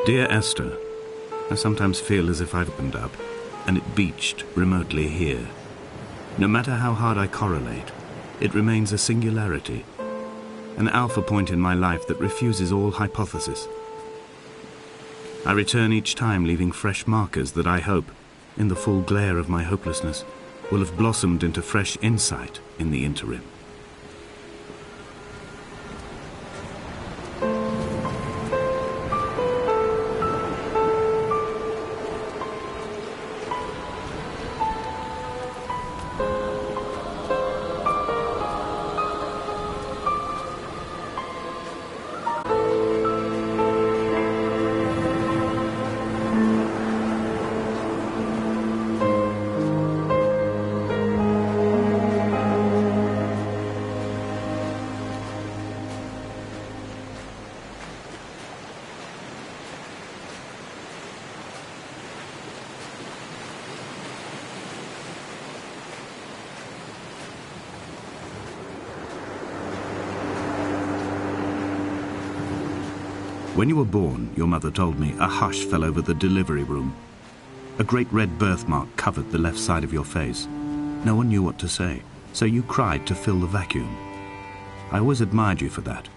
Dear Esther, I sometimes feel as if I've opened up, and it beached remotely here. No matter how hard I correlate, it remains a singularity, an alpha point in my life that refuses all hypothesis. I return each time leaving fresh markers that I hope, in the full glare of my hopelessness, will have blossomed into fresh insight in the interim. When you were born, your mother told me, a hush fell over the delivery room. A great red birthmark covered the left side of your face. No one knew what to say, so you cried to fill the vacuum. I always admired you for that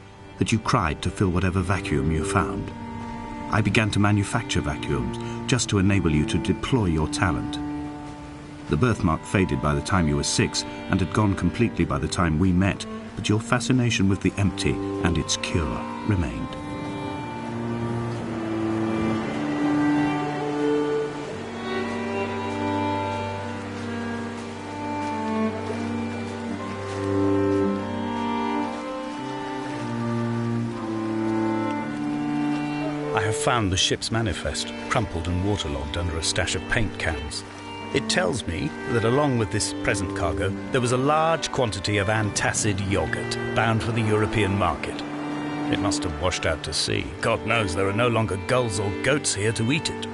you cried to fill whatever vacuum you found. I began to manufacture vacuums just to enable you to deploy your talent. The birthmark faded by the time you were 6 and had gone completely by the time we met, but your fascination with the empty and its cure remained. I have found the ship's manifest, crumpled and waterlogged under a stash of paint cans. It tells me that along with this present cargo, there was a large quantity of antacid yogurt bound for the European market. It must have washed out to sea. God knows there are no longer gulls or goats here to eat it.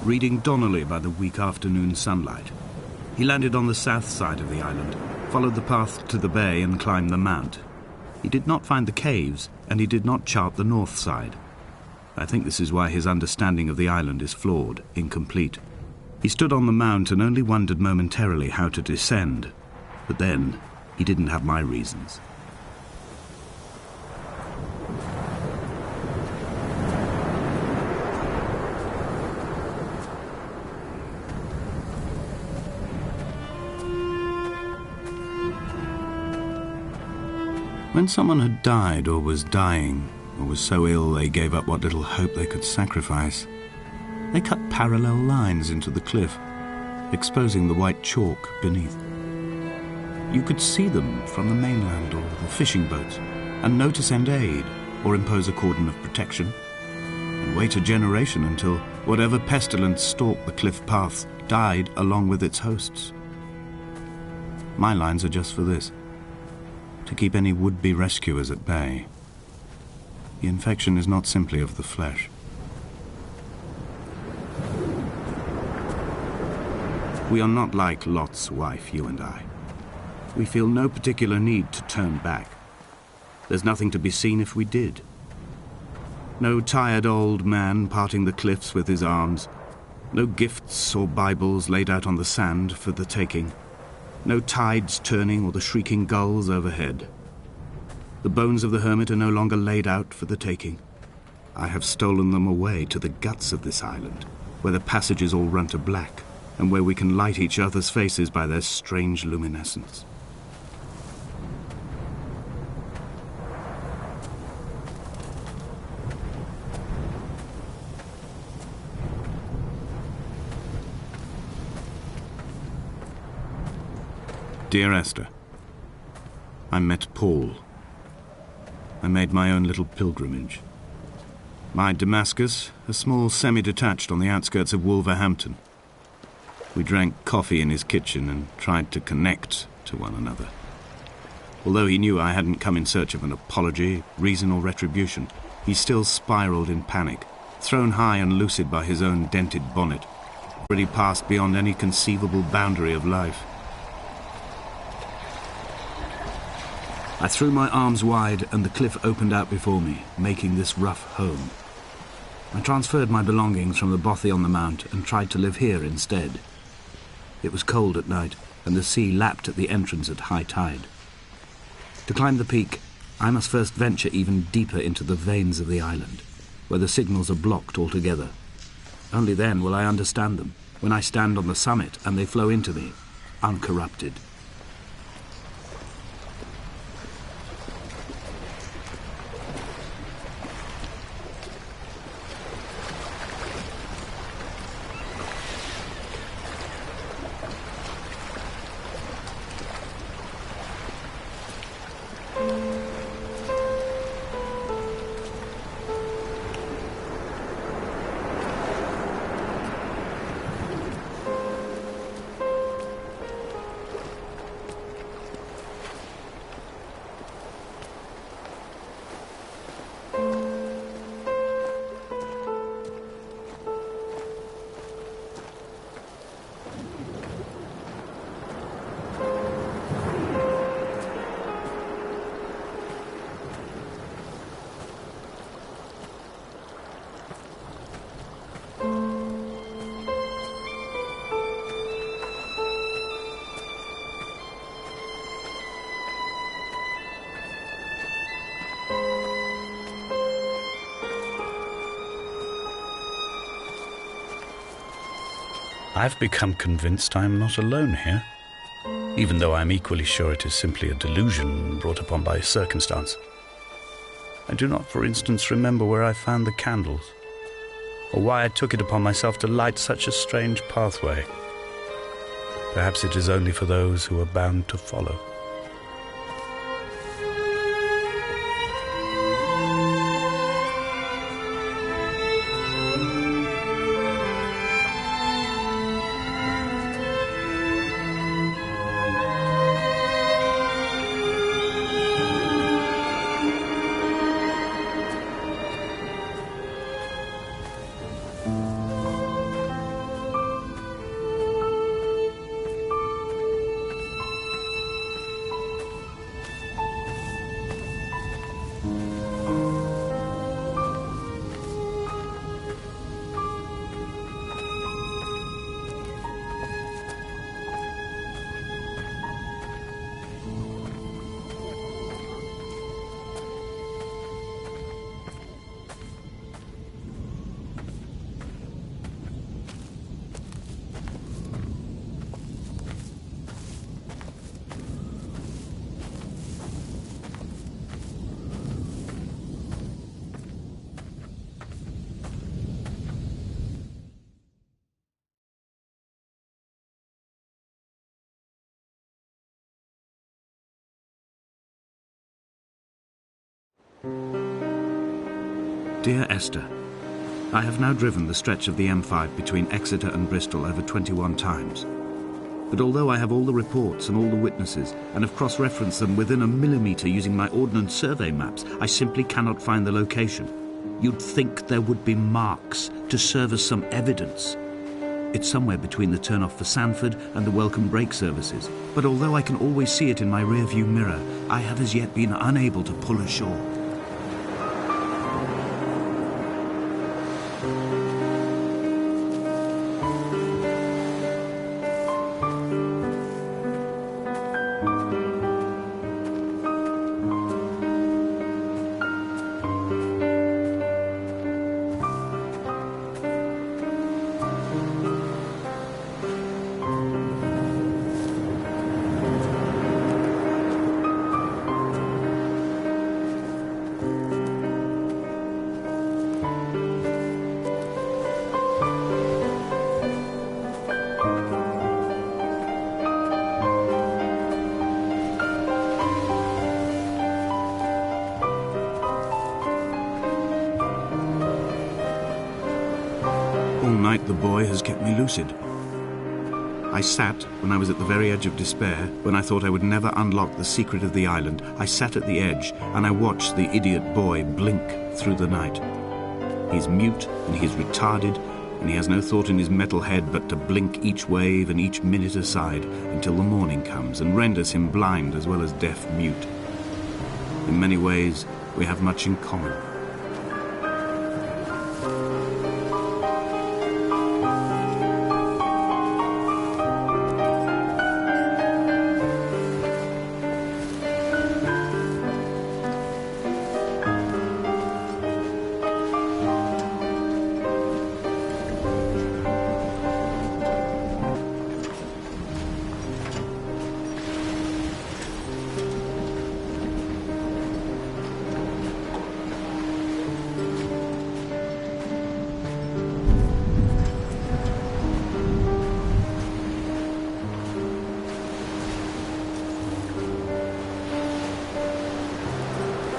Reading Donnelly by the weak afternoon sunlight. He landed on the south side of the island, followed the path to the bay and climbed the mount. He did not find the caves, and he did not chart the north side. I think this is why his understanding of the island is flawed, incomplete. He stood on the mount and only wondered momentarily how to descend. But then, he didn't have my reasons. When someone had died or was dying, or was so ill they gave up what little hope they could sacrifice, they cut parallel lines into the cliff, exposing the white chalk beneath. You could see them from the mainland or the fishing boats, and know to send aid or impose a cordon of protection, and wait a generation until whatever pestilence stalked the cliff paths died along with its hosts. My lines are just for this: to keep any would-be rescuers at bay. The infection is not simply of the flesh. We are not like Lot's wife, you and I. We feel no particular need to turn back. There's nothing to be seen if we did. No tired old man parting the cliffs with his arms. No gifts or Bibles laid out on the sand for the taking. No tides turning or the shrieking gulls overhead. The bones of the hermit are no longer laid out for the taking. I have stolen them away to the guts of this island, where the passages all run to black, and where we can light each other's faces by their strange luminescence. Dear Esther, I met Paul. I made my own little pilgrimage. My Damascus, a small semi-detached on the outskirts of Wolverhampton. We drank coffee in his kitchen and tried to connect to one another. Although he knew I hadn't come in search of an apology, reason or retribution, he still spiraled in panic, thrown high and lucid by his own dented bonnet, already passed beyond any conceivable boundary of life. I threw my arms wide and the cliff opened out before me, making this rough home. I transferred my belongings from the bothy on the mount and tried to live here instead. It was cold at night, and the sea lapped at the entrance at high tide. To climb the peak, I must first venture even deeper into the veins of the island, where the signals are blocked altogether. Only then will I understand them, when I stand on the summit and they flow into me, uncorrupted. I've become convinced I am not alone here, even though I'm equally sure it is simply a delusion brought upon by circumstance. I do not, for instance, remember where I found the candles, or why I took it upon myself to light such a strange pathway. Perhaps it is only for those who are bound to follow. Dear Esther, I have now driven the stretch of the M5 between Exeter and Bristol over 21 times. But although I have all the reports and all the witnesses, and have cross-referenced them within a millimetre using my Ordnance Survey maps, I simply cannot find the location. You'd think there would be marks to serve as some evidence. It's somewhere between the turn-off for Sanford and the welcome break services. But although I can always see it in my rear-view mirror, I have as yet been unable to pull ashore. The boy has kept me lucid. I sat, when I was at the very edge of despair, when I thought I would never unlock the secret of the island, I sat at the edge and I watched the idiot boy blink through the night. He's mute and he's retarded and he has no thought in his metal head but to blink each wave and each minute aside until the morning comes and renders him blind as well as deaf-mute. In many ways, we have much in common.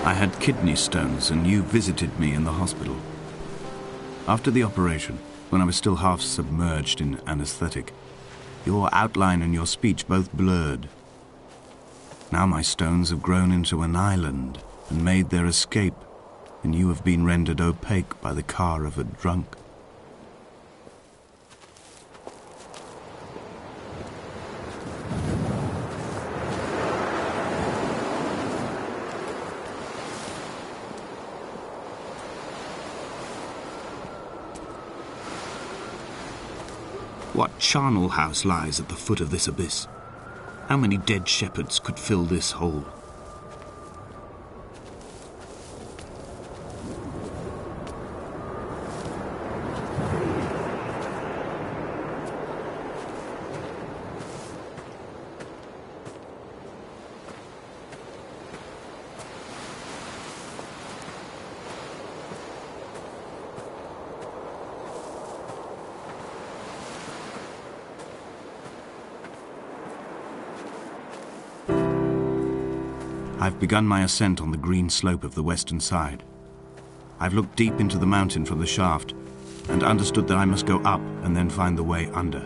I had kidney stones and you visited me in the hospital. After the operation, when I was still half submerged in anesthetic, your outline and your speech both blurred. Now my stones have grown into an island and made their escape, and you have been rendered opaque by the car of a drunk. What charnel house lies at the foot of this abyss? How many dead shepherds could fill this hole? I've begun my ascent on the green slope of the western side. I've looked deep into the mountain from the shaft and understood that I must go up and then find the way under.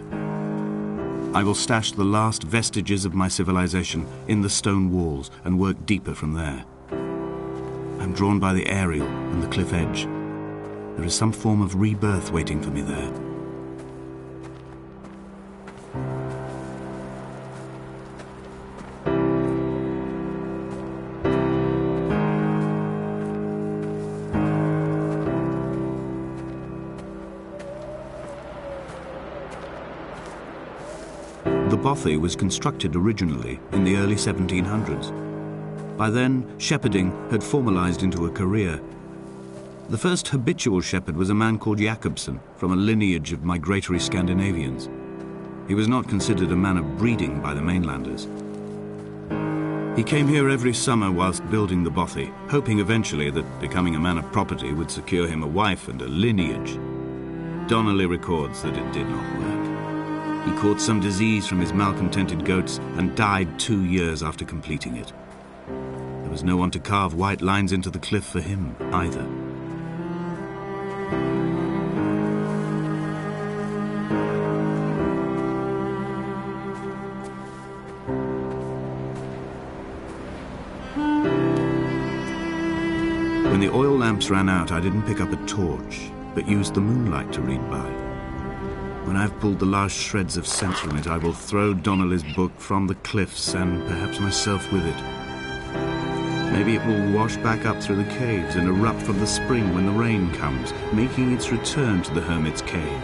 I will stash the last vestiges of my civilization in the stone walls and work deeper from there. I'm drawn by the aerial and the cliff edge. There is some form of rebirth waiting for me there. The bothy was constructed originally in the early 1700s. By then, shepherding had formalized into a career. The first habitual shepherd was a man called Jakobsen, from a lineage of migratory Scandinavians. He was not considered a man of breeding by the mainlanders. He came here every summer whilst building the bothy, hoping eventually that becoming a man of property would secure him a wife and a lineage. Donnelly records that it did not work. He caught some disease from his malcontented goats and died 2 years after completing it. There was no one to carve white lines into the cliff for him either. When the oil lamps ran out, I didn't pick up a torch, but used the moonlight to read by. When I've pulled the last shreds of sense from it, I will throw Donnelly's book from the cliffs and perhaps myself with it. Maybe it will wash back up through the caves and erupt from the spring when the rain comes, making its return to the hermit's cave.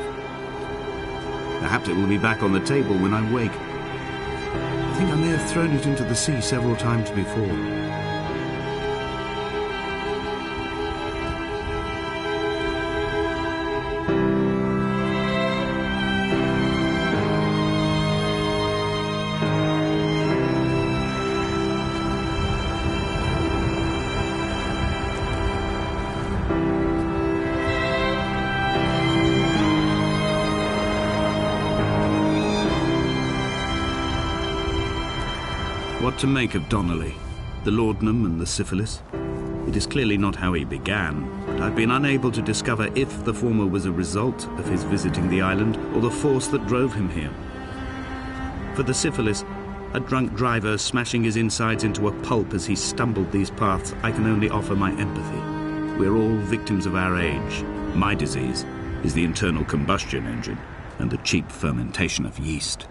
Perhaps it will be back on the table when I wake. I think I may have thrown it into the sea several times before. What to make of Donnelly, the laudanum and the syphilis? It is clearly not how he began, but I've been unable to discover if the former was a result of his visiting the island or the force that drove him here. For the syphilis, a drunk driver smashing his insides into a pulp as he stumbled these paths, I can only offer my empathy. We're all victims of our age. My disease is the internal combustion engine and the cheap fermentation of yeast.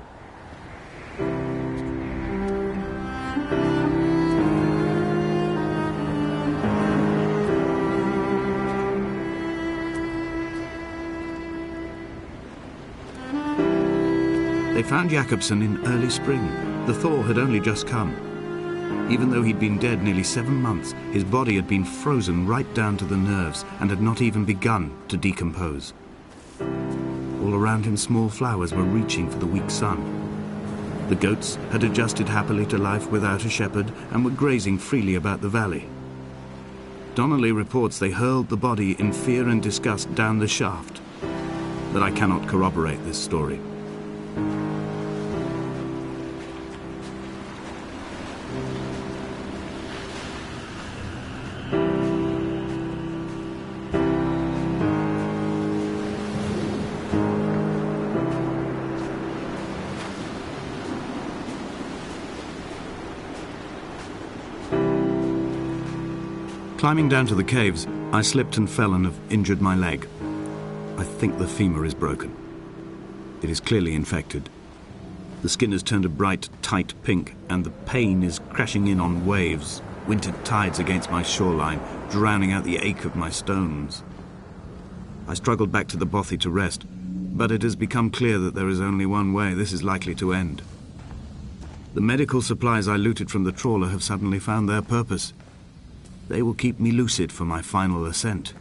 They found Jakobsen in early spring. The thaw had only just come. Even though he'd been dead nearly 7 months, his body had been frozen right down to the nerves and had not even begun to decompose. All around him, small flowers were reaching for the weak sun. The goats had adjusted happily to life without a shepherd and were grazing freely about the valley. Donnelly reports they hurled the body in fear and disgust down the shaft, but I cannot corroborate this story. Climbing down to the caves, I slipped and fell and have injured my leg. I think the femur is broken. It is clearly infected. The skin has turned a bright, tight pink, and the pain is crashing in on waves, winter tides against my shoreline, drowning out the ache of my stones. I struggled back to the bothy to rest, but it has become clear that there is only one way this is likely to end. The medical supplies I looted from the trawler have suddenly found their purpose. They will keep me lucid for my final ascent.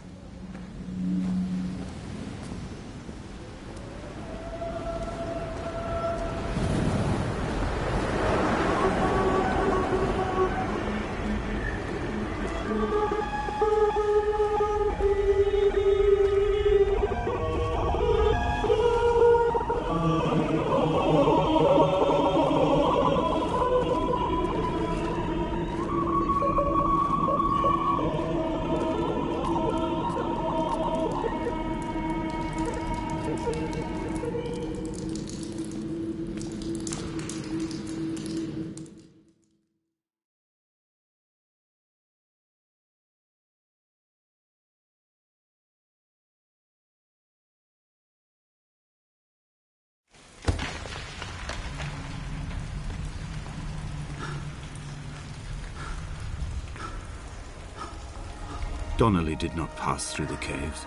Donnelly did not pass through the caves.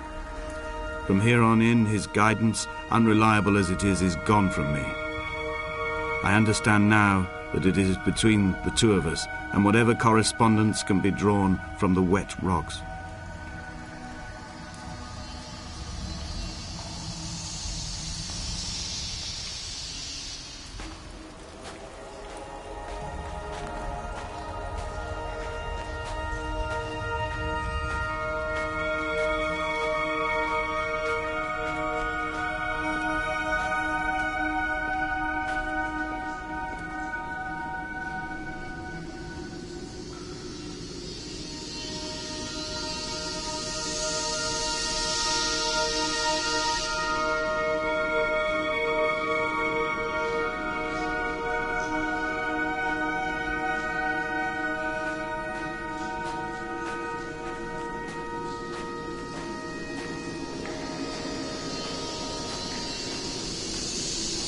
From here on in, his guidance, unreliable as it is gone from me. I understand now that it is between the two of us, and whatever correspondence can be drawn from the wet rocks.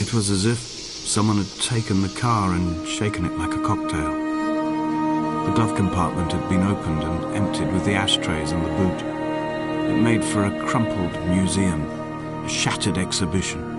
It was as if someone had taken the car and shaken it like a cocktail. The glove compartment had been opened and emptied with the ashtrays and the boot. It made for a crumpled museum, a shattered exhibition.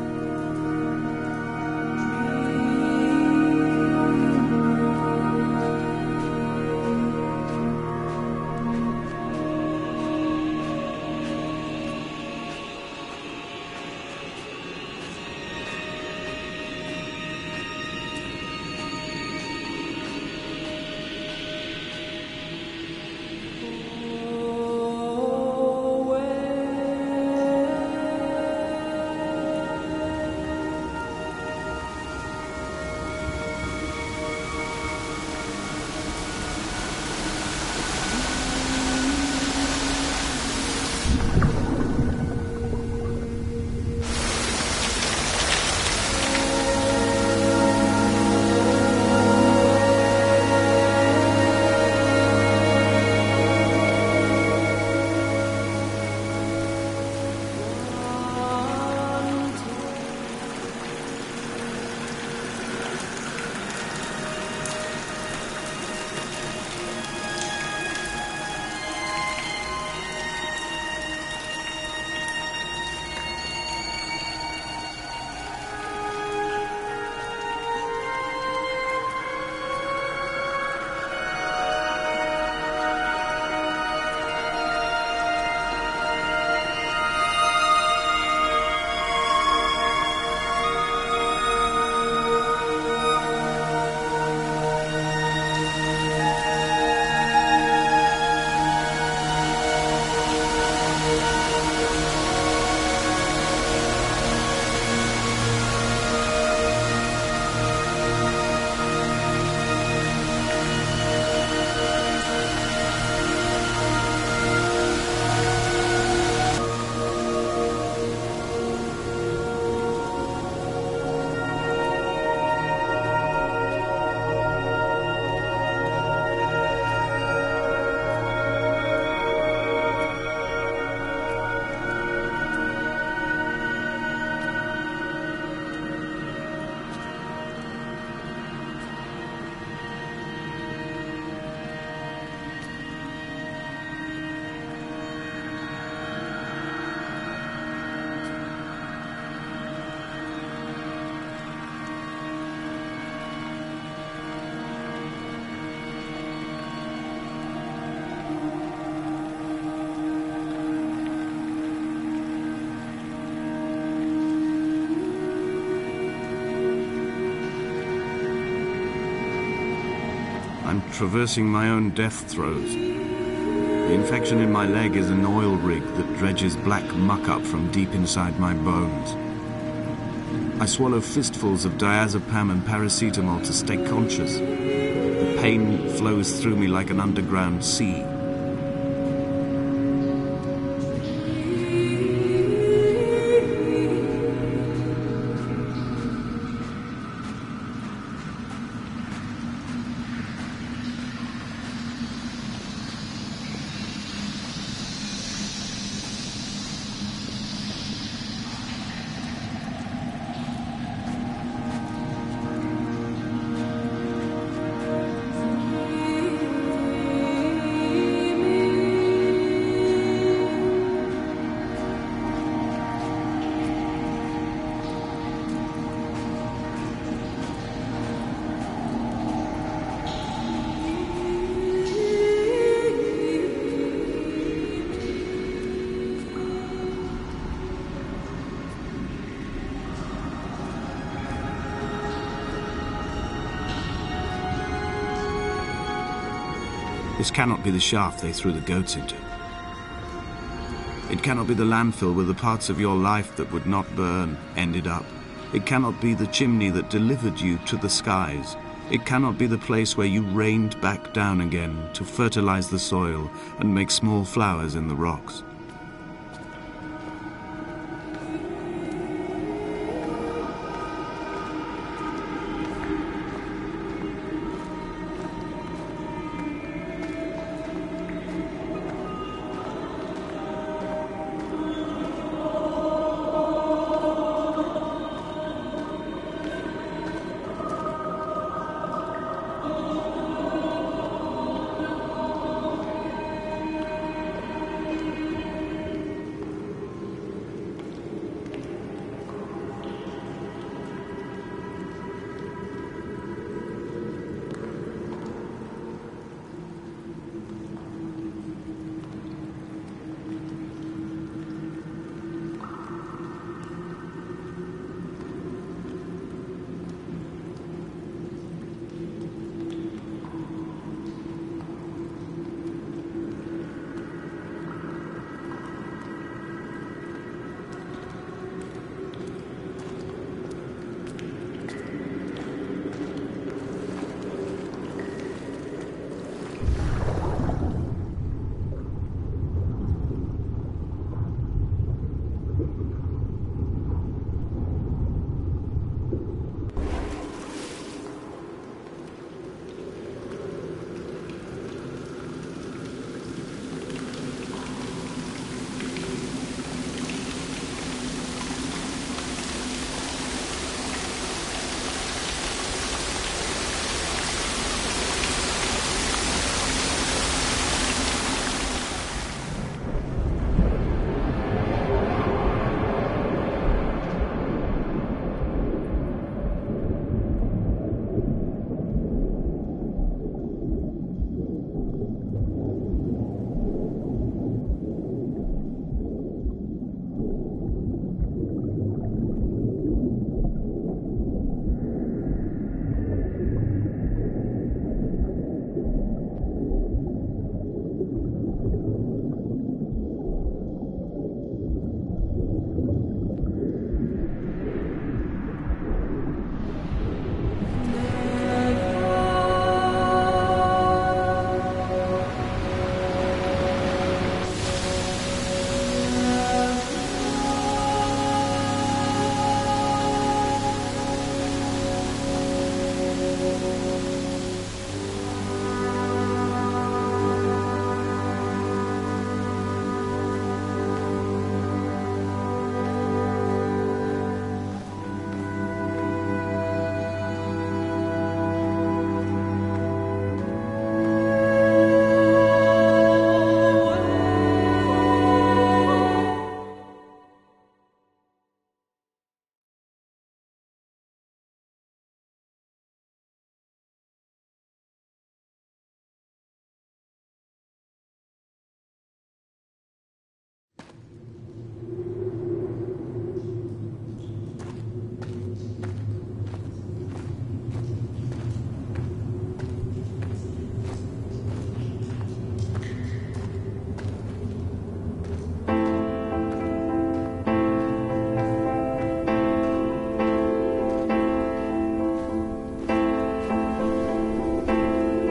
I'm traversing my own death throes. The infection in my leg is an oil rig that dredges black muck up from deep inside my bones. I swallow fistfuls of diazepam and paracetamol to stay conscious. The pain flows through me like an underground sea. This cannot be the shaft they threw the goats into. It cannot be the landfill where the parts of your life that would not burn ended up. It cannot be the chimney that delivered you to the skies. It cannot be the place where you rained back down again to fertilize the soil and make small flowers in the rocks.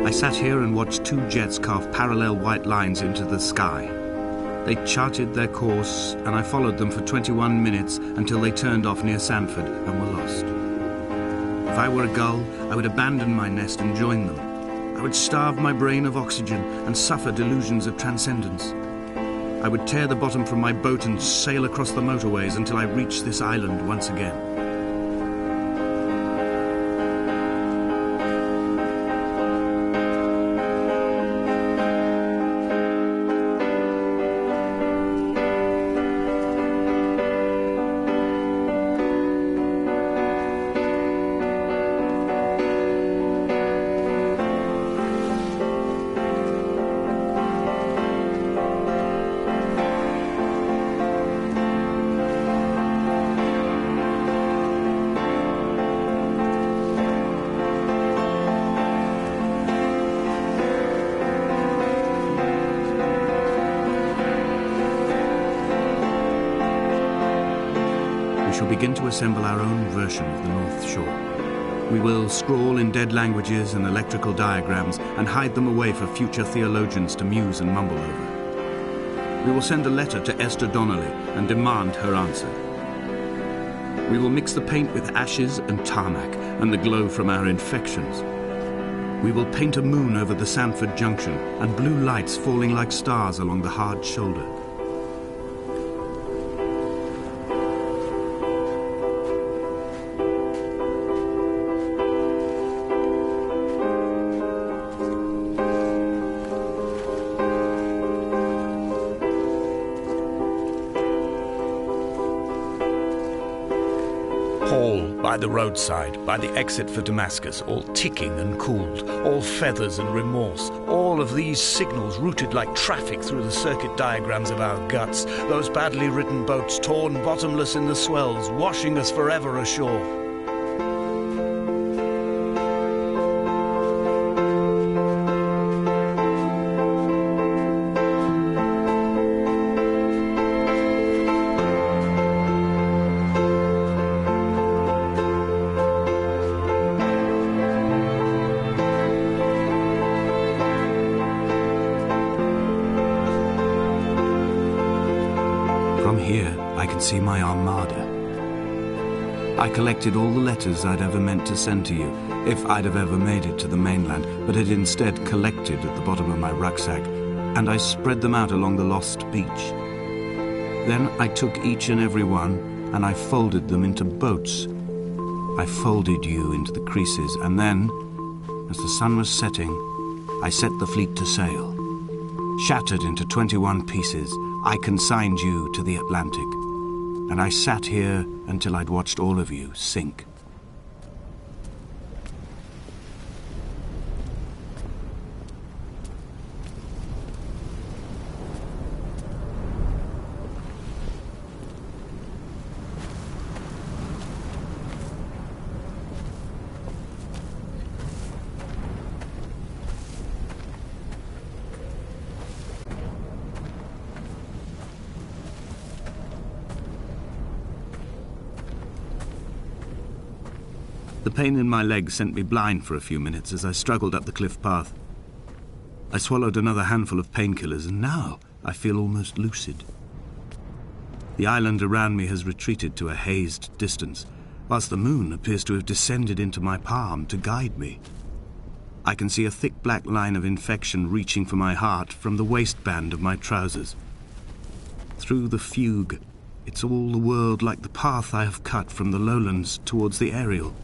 I sat here and watched two jets carve parallel white lines into the sky. They charted their course, and I followed them for 21 minutes until they turned off near Sanford and were lost. If I were a gull, I would abandon my nest and join them. I would starve my brain of oxygen and suffer delusions of transcendence. I would tear the bottom from my boat and sail across the motorways until I reached this island once again. We shall begin to assemble our own version of the North Shore. We will scrawl in dead languages and electrical diagrams and hide them away for future theologians to muse and mumble over. We will send a letter to Esther Donnelly and demand her answer. We will mix the paint with ashes and tarmac and the glow from our infections. We will paint a moon over the Sanford Junction and blue lights falling like stars along the hard shoulder. By the roadside, by the exit for Damascus, all ticking and cooled, all feathers and remorse, all of these signals routed like traffic through the circuit diagrams of our guts, those badly written boats torn bottomless in the swells, washing us forever ashore. From here, I can see my armada. I collected all the letters I'd ever meant to send to you, if I'd have ever made it to the mainland, but had instead collected at the bottom of my rucksack, and I spread them out along the lost beach. Then I took each and every one, and I folded them into boats. I folded you into the creases, and then, as the sun was setting, I set the fleet to sail. Shattered into 21 pieces, I consigned you to the Atlantic, and I sat here until I'd watched all of you sink. The pain in my leg sent me blind for a few minutes as I struggled up the cliff path. I swallowed another handful of painkillers, and now I feel almost lucid. The island around me has retreated to a hazed distance, whilst the moon appears to have descended into my palm to guide me. I can see a thick black line of infection reaching for my heart from the waistband of my trousers. Through the fugue, it's all the world like the path I have cut from the lowlands towards the aerial.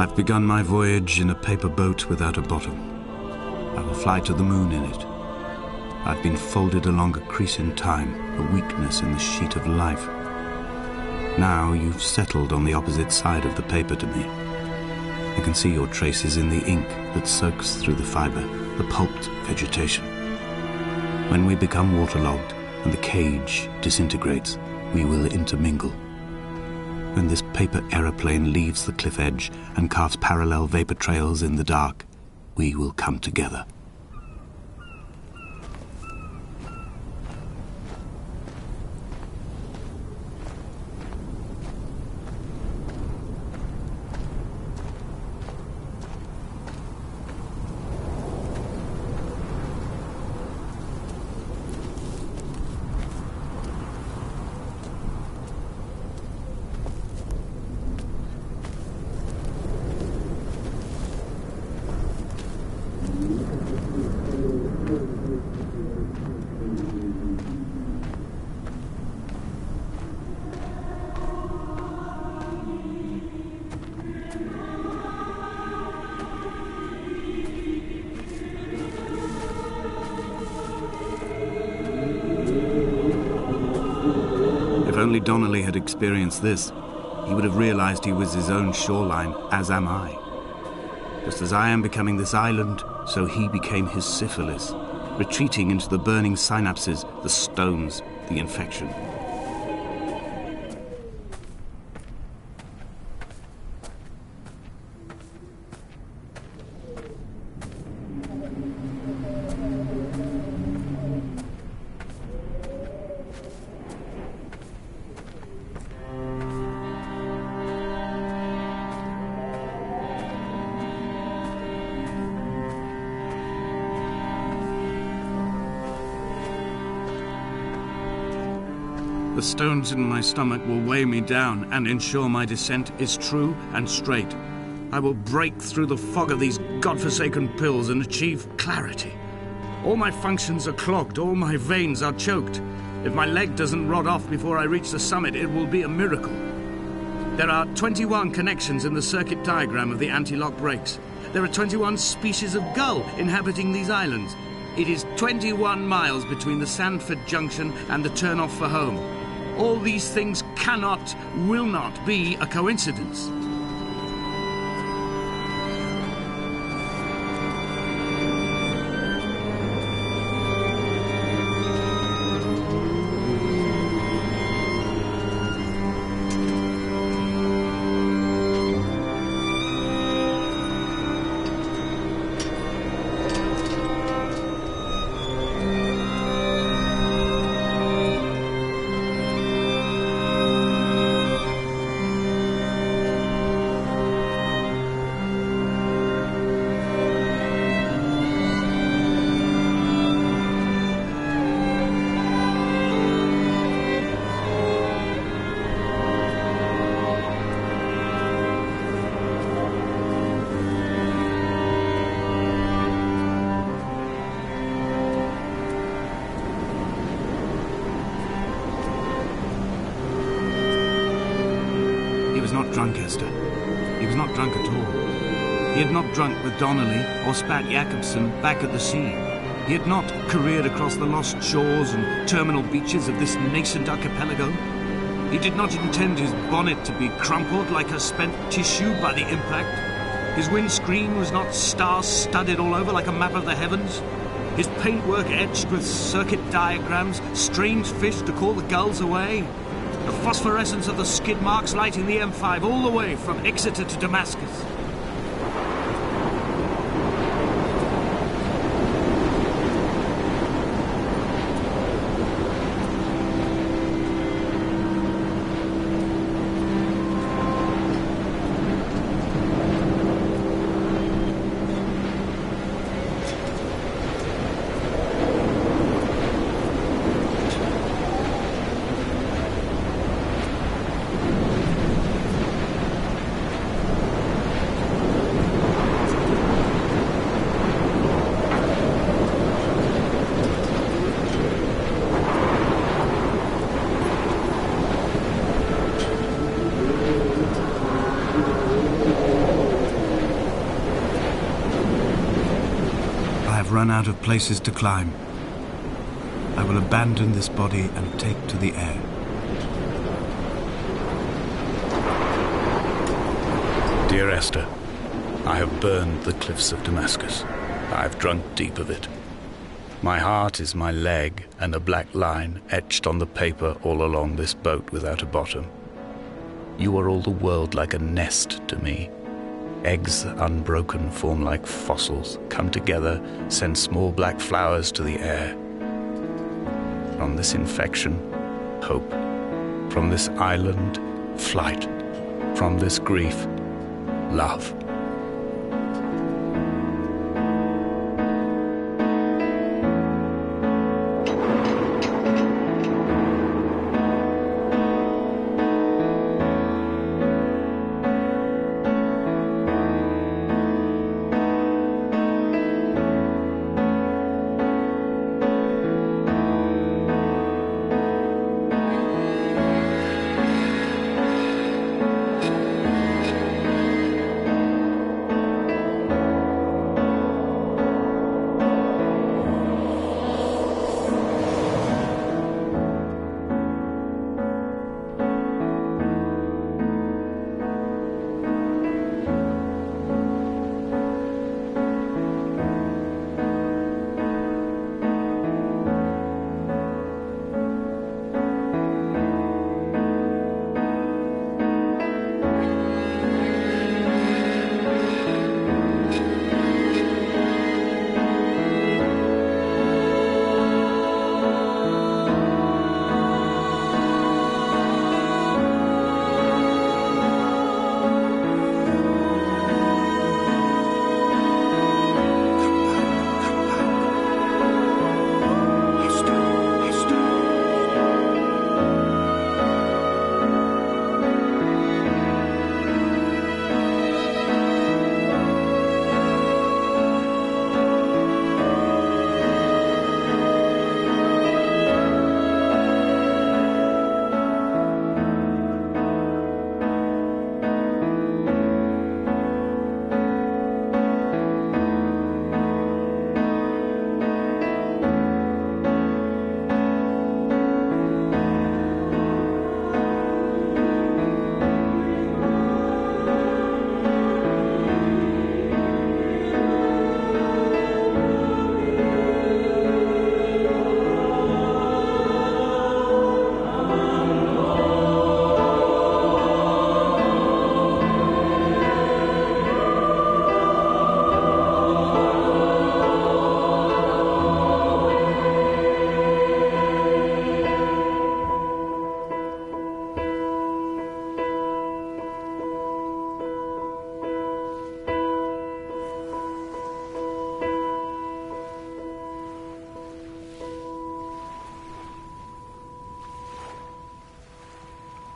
I've begun my voyage in a paper boat without a bottom. I will fly to the moon in it. I've been folded along a crease in time, a weakness in the sheet of life. Now you've settled on the opposite side of the paper to me. I can see your traces in the ink that soaks through the fibre, the pulped vegetation. When we become waterlogged and the cage disintegrates, we will intermingle. When this paper aeroplane leaves the cliff edge and carves parallel vapor trails in the dark, we will come together. If only Donnelly had experienced this, he would have realized he was his own shoreline, as am I. Just as I am becoming this island, so he became his syphilis, retreating into the burning synapses, the stones, the infection. The stones in my stomach will weigh me down and ensure my descent is true and straight. I will break through the fog of these godforsaken pills and achieve clarity. All my functions are clogged, all my veins are choked. If my leg doesn't rot off before I reach the summit, it will be a miracle. There are 21 connections in the circuit diagram of the anti-lock brakes. There are 21 species of gull inhabiting these islands. It is 21 miles between the Sandford Junction and the turn-off for home. All these things cannot, will not be a coincidence. Drunk, Esther. He was not drunk at all. He had not drunk with Donnelly or Spat Jacobson back at the sea. He had not careered across the lost shores and terminal beaches of this nascent archipelago. He did not intend his bonnet to be crumpled like a spent tissue by the impact. His windscreen was not star-studded all over like a map of the heavens. His paintwork etched with circuit diagrams, strange fish to call the gulls away. The phosphorescence of the skid marks lighting the M5 all the way from Exeter to Damascus. out of places to climb. I will abandon this body and take to the air. Dear Esther, I have burned the cliffs of Damascus. I have drunk deep of it. My heart is my leg, and a black line etched on the paper all along this boat without a bottom. You are all the world like a nest to me. Eggs unbroken form like fossils, come together, send small black flowers to the air. From this infection, hope. From this island, flight. From this grief, love.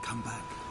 Come back.